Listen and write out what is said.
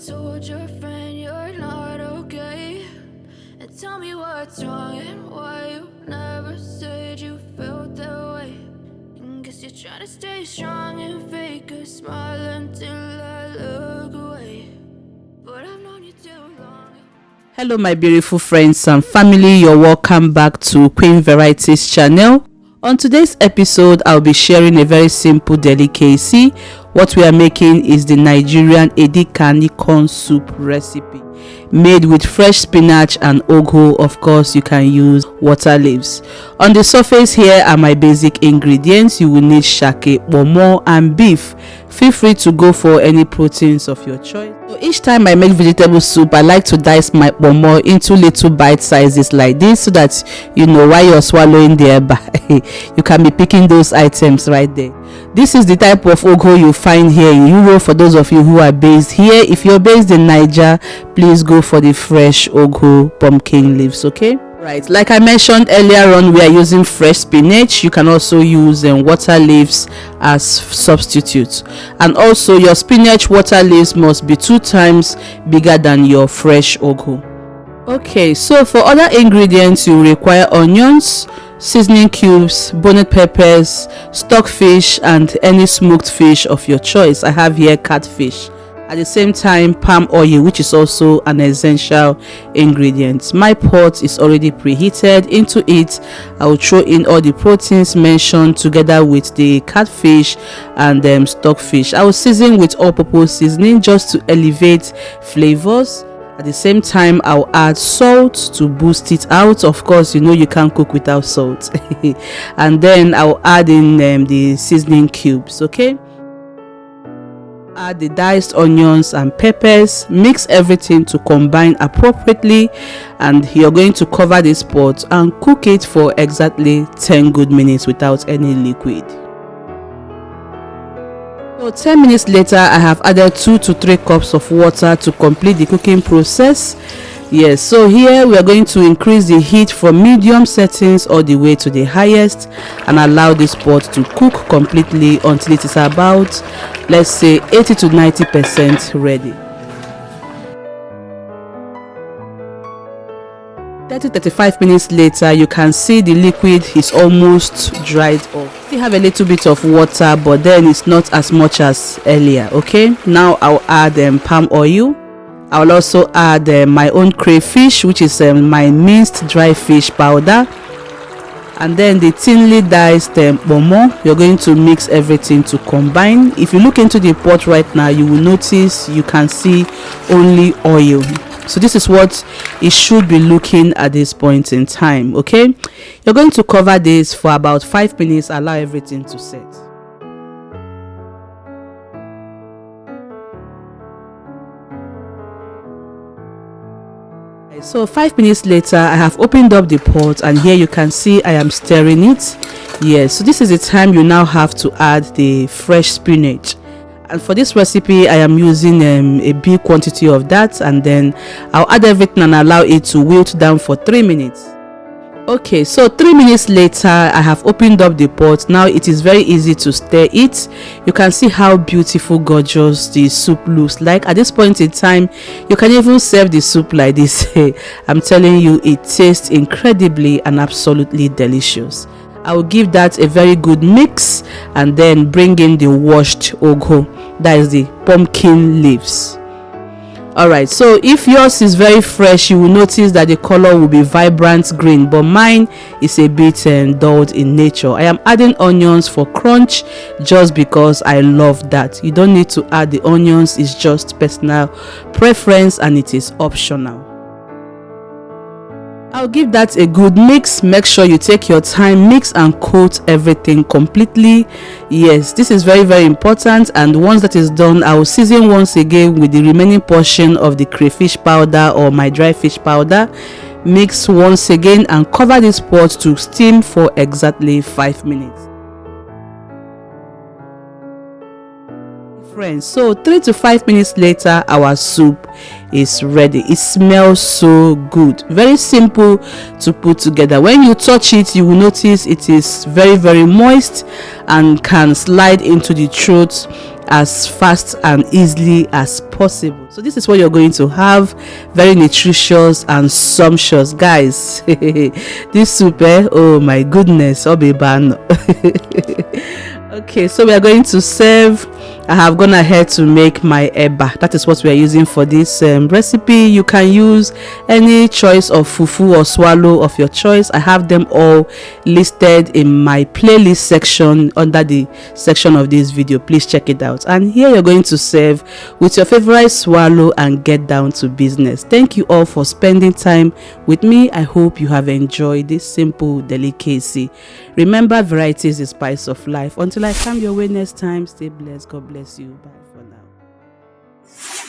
told your friend you're not okay? And tell me what's wrong and why you never said you felt that way. And guess you're trying to stay strong and fake a smile until I look away. But I've known you too long. Hello my beautiful friends and family, you're welcome back to Queen Varieties channel. On today's episode, I'll be sharing a very simple delicacy. What we are making is the Nigerian Edikang-Ikong soup recipe made with fresh spinach and ugu. Of course, you can use water leaves. On the surface here are my basic ingredients. You will need SHAKI, Ponmo and beef. Feel free to go for any proteins of your choice. So each time I make vegetable soup, I like to dice my Ponmo into little bite sizes like this, so that you know while you're swallowing there, you can be picking those items right there. This is the type of ugu you find here in Europe. For those of you who are based here, if you're based in Niger, please go for the fresh ugu pumpkin leaves. Okay, right, like I mentioned earlier on, we are using fresh spinach. You can also use water leaves as substitute, and also your spinach water leaves must be 2 times bigger than your fresh ugu. Okay, so for other ingredients you require onions, seasoning cubes, bonnet peppers, stockfish, and any smoked fish of your choice. I have here catfish. At the same time, palm oil, which is also an essential ingredient. My pot is already preheated. Into it, I will throw in all the proteins mentioned together with the catfish and stockfish. I will season with all-purpose seasoning just to elevate flavors. At the same time, I'll add salt to boost it out. Of course, you know you can't cook without salt. And then I'll add in the seasoning cubes. Okay, add the diced onions and peppers. Mix everything to combine appropriately, and you're going to cover this pot and cook it for exactly 10 good minutes without any liquid. So 10 minutes later, I have added 2 to 3 cups of water to complete the cooking process. Yes, so here we are going to increase the heat from medium settings all the way to the highest and allow this pot to cook completely until it is about, let's say, 80 to 90% ready. 30-35 minutes later, you can see the liquid is almost dried off. Still have a little bit of water, but then it's not as much as earlier. Okay, now I'll add palm oil. I'll also add my own crayfish, which is my minced dry fish powder, and then the thinly diced Ponmo. You're going to mix everything to combine. If you look into the pot right now, you will notice you can see only oil. So this is what it should be looking at this point in time. Okay, you're going to cover this for about 5 minutes. Allow everything to set. So 5 minutes later, I have opened up the pot, and here you can see I am stirring it. Yes, so this is the time you now have to add the fresh spinach. And for this recipe, I am using a big quantity of that, and then I'll add everything and allow it to wilt down for 3 minutes. Okay, so 3 minutes later, I have opened up the pot. Now it is very easy to stir it. You can see how beautiful, gorgeous the soup looks like. At this point in time, you can even serve the soup like this. I'm telling you, it tastes incredibly and absolutely delicious. I will give that a very good mix and then bring in the washed ugu, that is the pumpkin leaves. Alright, so if yours is very fresh, you will notice that the color will be vibrant green, but mine is a bit dulled in nature. I am adding onions for crunch just because I love that. You don't need to add the onions, it's just personal preference and it is optional. I'll give that a good mix. Make sure you take your time, mix and coat everything completely. Yes, this is very, very important. And once that is done, I will season once again with the remaining portion of the crayfish powder or my dry fish powder. Mix once again and cover this pot to steam for exactly 5 minutes. Friends, so 3 to 5 minutes later, our soup is ready. It smells so good, very simple to put together. When you touch it, you will notice it is very, very moist and can slide into the throat as fast and easily as possible. So this is what you're going to have. Very nutritious and sumptuous, guys. This soup, oh my goodness, obiban. Okay, so we are going to serve. I have gone ahead to make my eba. That is what we are using for this recipe. You can use any choice of fufu or swallow of your choice. I have them all listed in my playlist section under the section of this video. Please check it out. And here you're going to serve with your favorite swallow and get down to business. Thank you all for spending time with me. I hope you have enjoyed this simple delicacy. Remember, variety is the spice of life. Until I come your way next time, stay blessed. God bless you. Bye for now.